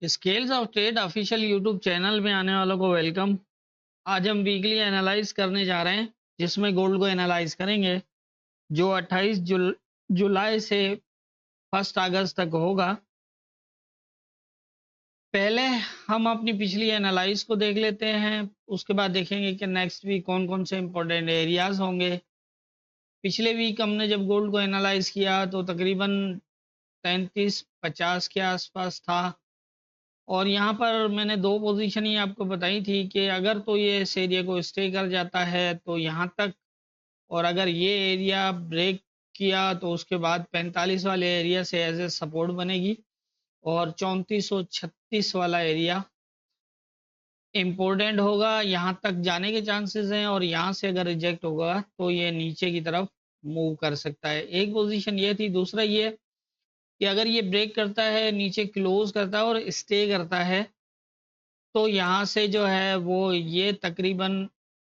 Scales of trade official YouTube channel में आने वालों को वेलकम। आज हम वीकली एनालाइज करने जा रहे हैं, जिसमें गोल्ड को एनालाइज करेंगे जो 28 जुलाई से 1 अगस्त तक होगा। पहले हम अपनी पिछली एनालाइज को देख लेते हैं, उसके बाद देखेंगे कि नेक्स्ट वीक कौन कौन से इंपॉर्टेंट एरियाज होंगे। पिछले वीक हमने जब गोल्ड को एनालाइज किया तो तकरीबन 33-50 के आसपास था, और यहाँ पर मैंने दो पोजीशन ही आपको बताई थी कि अगर तो ये इस एरिया को स्टे कर जाता है तो यहाँ तक, और अगर ये एरिया ब्रेक किया तो उसके बाद 45 वाले एरिया से एज ए सपोर्ट बनेगी, और 3436 वाला एरिया इम्पोर्टेंट होगा। यहाँ तक जाने के चांसेस हैं, और यहाँ से अगर रिजेक्ट होगा तो ये नीचे की तरफ मूव कर सकता है। एक पोजीशन ये थी। दूसरा ये कि अगर ये ब्रेक करता है, नीचे क्लोज करता है और स्टे करता है, तो यहाँ से जो है वो ये तकरीबन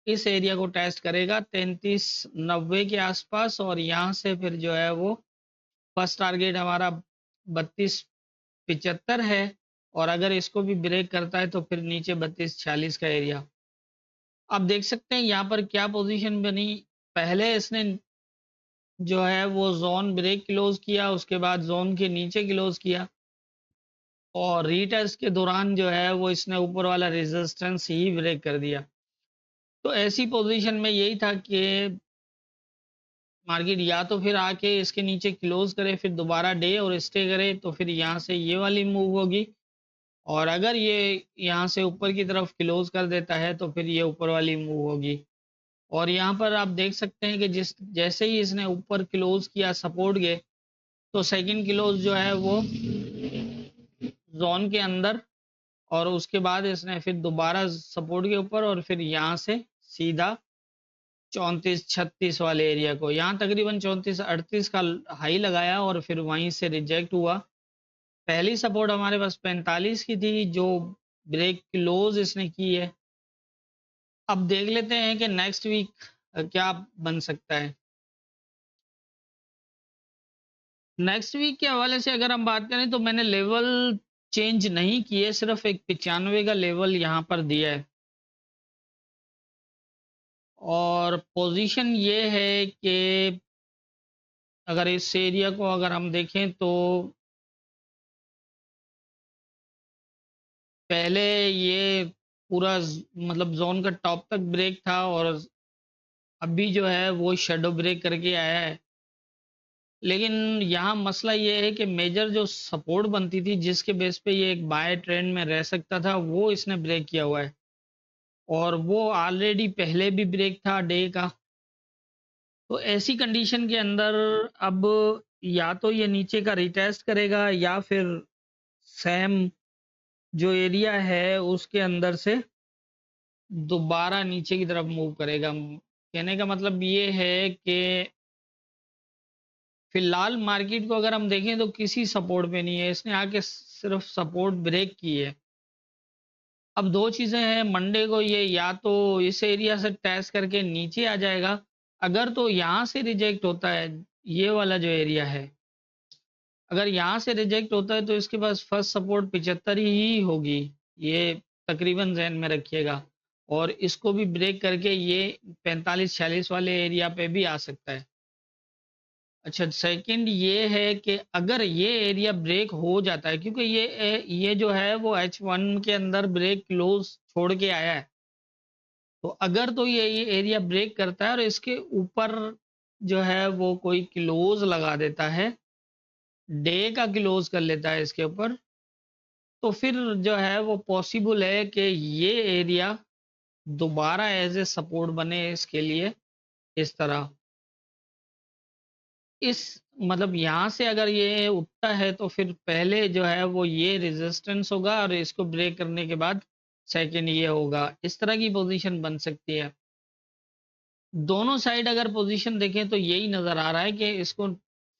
इस एरिया को टेस्ट करेगा 3390 के आसपास, और यहाँ से फिर जो है वो फर्स्ट टारगेट हमारा 3275 है, और अगर इसको भी ब्रेक करता है तो फिर नीचे 3246 का एरिया। आप देख सकते हैं यहाँ पर क्या पोजीशन बनी। पहले इसने जो है वो जोन ब्रेक क्लोज किया, उसके बाद जोन के नीचे क्लोज किया, और रीटेस्ट के दौरान जो है वो इसने ऊपर वाला रेजिस्टेंस ही ब्रेक कर दिया। तो ऐसी पोजीशन में यही था कि मार्केट या तो फिर आके इसके नीचे क्लोज करे, फिर दोबारा डे और स्टे करे, तो फिर यहाँ से ये वाली मूव होगी, और अगर ये यहाँ से ऊपर की तरफ क्लोज कर देता है तो फिर ये ऊपर वाली मूव होगी। और यहाँ पर आप देख सकते हैं कि जिस जैसे ही इसने ऊपर क्लोज किया सपोर्ट के, तो सेकंड क्लोज जो है वो जोन के अंदर, और उसके बाद इसने फिर दोबारा सपोर्ट के ऊपर, और फिर यहाँ से सीधा 3436 वाले एरिया को, यहाँ तकरीबन 3438 का हाई लगाया, और फिर वहीं से रिजेक्ट हुआ। पहली सपोर्ट हमारे पास 45 की थी जो ब्रेक क्लोज इसने की है। अब देख लेते हैं कि नेक्स्ट वीक क्या बन सकता है। नेक्स्ट वीक के हवाले से अगर हम बात करें तो मैंने लेवल चेंज नहीं किए, सिर्फ एक 95 का लेवल यहाँ पर दिया है, और पोजीशन ये है कि अगर इस एरिया को अगर हम देखें तो पहले ये पूरा मतलब जोन का टॉप तक ब्रेक था, और अभी जो है वो शेडो ब्रेक करके आया है। लेकिन यहाँ मसला ये है कि मेजर जो सपोर्ट बनती थी जिसके बेस पे ये एक बाय ट्रेंड में रह सकता था, वो इसने ब्रेक किया हुआ है, और वो ऑलरेडी पहले भी ब्रेक था डे का। तो ऐसी कंडीशन के अंदर अब या तो ये नीचे का रिटेस्ट करेगा, या फिर सेम जो एरिया है उसके अंदर से दोबारा नीचे की तरफ मूव करेगा। कहने का मतलब ये है कि फिलहाल मार्केट को अगर हम देखें तो किसी सपोर्ट पे नहीं है, इसने आके सिर्फ सपोर्ट ब्रेक की है। अब दो चीजें हैं, मंडे को ये या तो इस एरिया से टेस्ट करके नीचे आ जाएगा, अगर तो यहाँ से रिजेक्ट होता है, ये वाला जो एरिया है, अगर यहाँ से रिजेक्ट होता है तो इसके पास फर्स्ट सपोर्ट 75 ही होगी, ये तकरीबन जहन में रखिएगा, और इसको भी ब्रेक करके ये 45-46 वाले एरिया पे भी आ सकता है। अच्छा, सेकंड ये है कि अगर ये एरिया ब्रेक हो जाता है, क्योंकि ये जो है वो H1 के अंदर ब्रेक क्लोज छोड़ के आया है, तो अगर तो ये एरिया ब्रेक करता है और इसके ऊपर जो है वो कोई क्लोज लगा देता है, डे का क्लोज कर लेता है इसके ऊपर, तो फिर जो है वो पॉसिबल है कि ये एरिया दोबारा एज ए सपोर्ट बने इसके लिए, इस तरह। इस मतलब यहाँ से अगर ये उठता है तो फिर पहले जो है वो ये रेजिस्टेंस होगा, और इसको ब्रेक करने के बाद सेकंड ये होगा। इस तरह की पोजीशन बन सकती है। दोनों साइड अगर पोजीशन देखें तो यही नजर आ रहा है कि इसको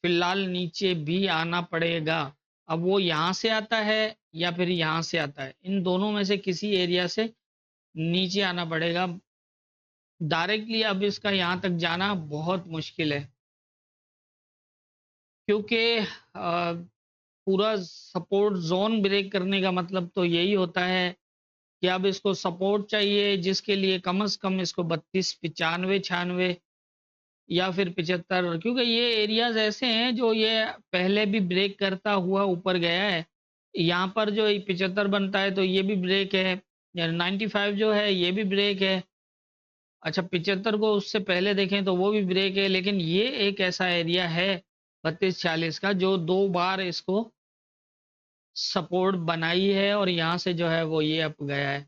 फिलहाल नीचे भी आना पड़ेगा। अब वो यहाँ से आता है या फिर यहाँ से आता है, इन दोनों में से किसी एरिया से नीचे आना पड़ेगा। डायरेक्टली अब इसका यहाँ तक जाना बहुत मुश्किल है, क्योंकि पूरा सपोर्ट ज़ोन ब्रेक करने का मतलब तो यही होता है कि अब इसको सपोर्ट चाहिए, जिसके लिए कम से कम इसको 32, 95, 96 या फिर 75, क्योंकि ये एरियाज़ ऐसे हैं जो ये पहले भी ब्रेक करता हुआ ऊपर गया है। यहाँ पर जो 75 बनता है तो ये भी ब्रेक है, या 95 जो है ये भी ब्रेक है। अच्छा, 75 को उससे पहले देखें तो वो भी ब्रेक है, लेकिन ये एक ऐसा एरिया है 32-40 का जो 2 बार इसको सपोर्ट बनाई है और यहाँ से जो है वो ये अप गया है।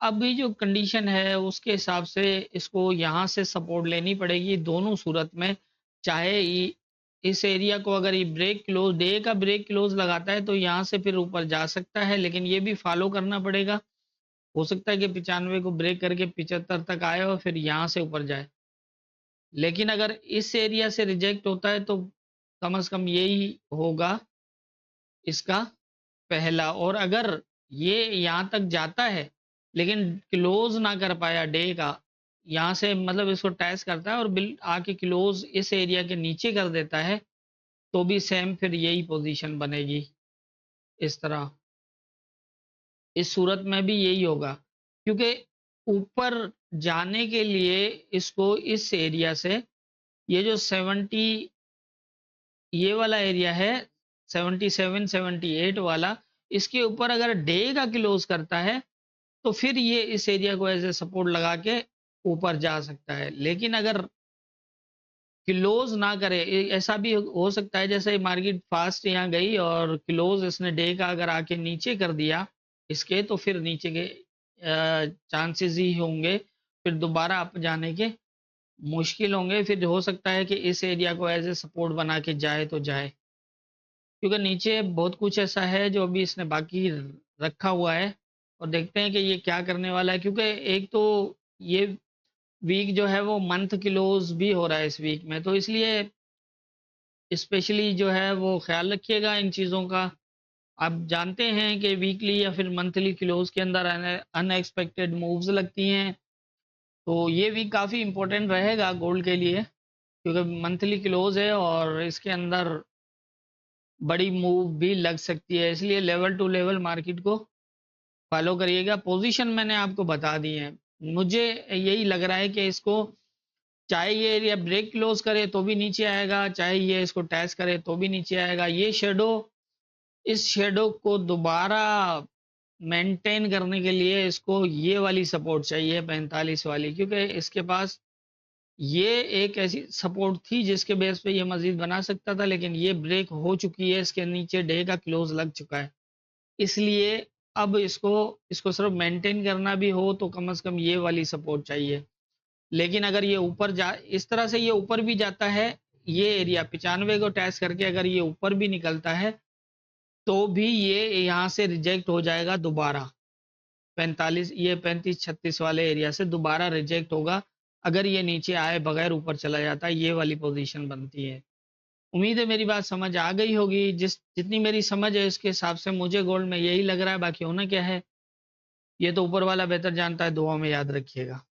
अभी जो कंडीशन है उसके हिसाब से इसको यहाँ से सपोर्ट लेनी पड़ेगी दोनों सूरत में। चाहे इस एरिया को अगर ये ब्रेक क्लोज डे का ब्रेक क्लोज लगाता है तो यहाँ से फिर ऊपर जा सकता है, लेकिन ये भी फॉलो करना पड़ेगा। हो सकता है कि 95 को ब्रेक करके 75 तक आए और फिर यहाँ से ऊपर जाए, लेकिन अगर इस एरिया से रिजेक्ट होता है तो कम से कम यही होगा इसका पहला। और अगर ये यहाँ तक जाता है लेकिन क्लोज ना कर पाया डे का, यहाँ से मतलब इसको टैच करता है और बिल आके क्लोज इस एरिया के नीचे कर देता है, तो भी सेम फिर यही पोजीशन बनेगी इस तरह। इस सूरत में भी यही होगा, क्योंकि ऊपर जाने के लिए इसको इस एरिया से ये जो 70 ये वाला एरिया है 77 78 वाला, इसके ऊपर अगर डे का क्लोज करता है तो फिर ये इस एरिया को एज ए सपोर्ट लगा के ऊपर जा सकता है। लेकिन अगर क्लोज ना करे, ऐसा भी हो सकता है जैसे मार्केट फास्ट यहाँ गई और क्लोज इसने डे का अगर आके नीचे कर दिया इसके, तो फिर नीचे के चांसेस ही होंगे फिर दोबारा अप जाने के मुश्किल होंगे। फिर हो सकता है कि इस एरिया को एज ए सपोर्ट बना के जाए तो जाए, क्योंकि नीचे बहुत कुछ ऐसा है जो अभी इसने बाकी रखा हुआ है। और देखते हैं कि ये क्या करने वाला है, क्योंकि एक तो ये वीक जो है वो मंथ क्लोज भी हो रहा है इस वीक में, तो इसलिए स्पेशली जो है वो ख्याल रखिएगा इन चीज़ों का। आप जानते हैं कि वीकली या फिर मंथली क्लोज के अंदर अनएक्सपेक्टेड मूव्स लगती हैं, तो ये वीक काफ़ी इंपॉर्टेंट रहेगा गोल्ड के लिए, क्योंकि मंथली क्लोज है और इसके अंदर बड़ी मूव भी लग सकती है। इसलिए लेवल टू लेवल मार्केट को फॉलो करिएगा। पोजीशन मैंने आपको बता दी है। मुझे यही लग रहा है कि इसको चाहे ये एरिया ब्रेक क्लोज करे तो भी नीचे आएगा, चाहे ये इसको टैच करे तो भी नीचे आएगा। ये शेडो, इस शेडो को दोबारा मेंटेन करने के लिए इसको ये वाली सपोर्ट चाहिए 45 वाली, क्योंकि इसके पास ये एक ऐसी सपोर्ट थी जिसके बेस पे ये मजीद बना सकता था, लेकिन ये ब्रेक हो चुकी है, इसके नीचे डे का क्लोज लग चुका है। इसलिए अब इसको इसको सिर्फ मेंटेन करना भी हो तो कम से कम ये वाली सपोर्ट चाहिए। लेकिन अगर ये ऊपर जा इस तरह से ये ऊपर भी जाता है, ये एरिया 95 को टैच करके अगर ये ऊपर भी निकलता है तो भी ये यहाँ से रिजेक्ट हो जाएगा दोबारा। 45 ये 35-36 वाले एरिया से दोबारा रिजेक्ट होगा अगर ये नीचे आए बगैर ऊपर चला जाता है, ये वाली पोजीशन बनती है। उम्मीद है मेरी बात समझ आ गई होगी। जितनी मेरी समझ है उसके हिसाब से मुझे गोल्ड में यही लग रहा है, बाकी होना क्या है ये तो ऊपर वाला बेहतर जानता है। दुआ में याद रखिएगा।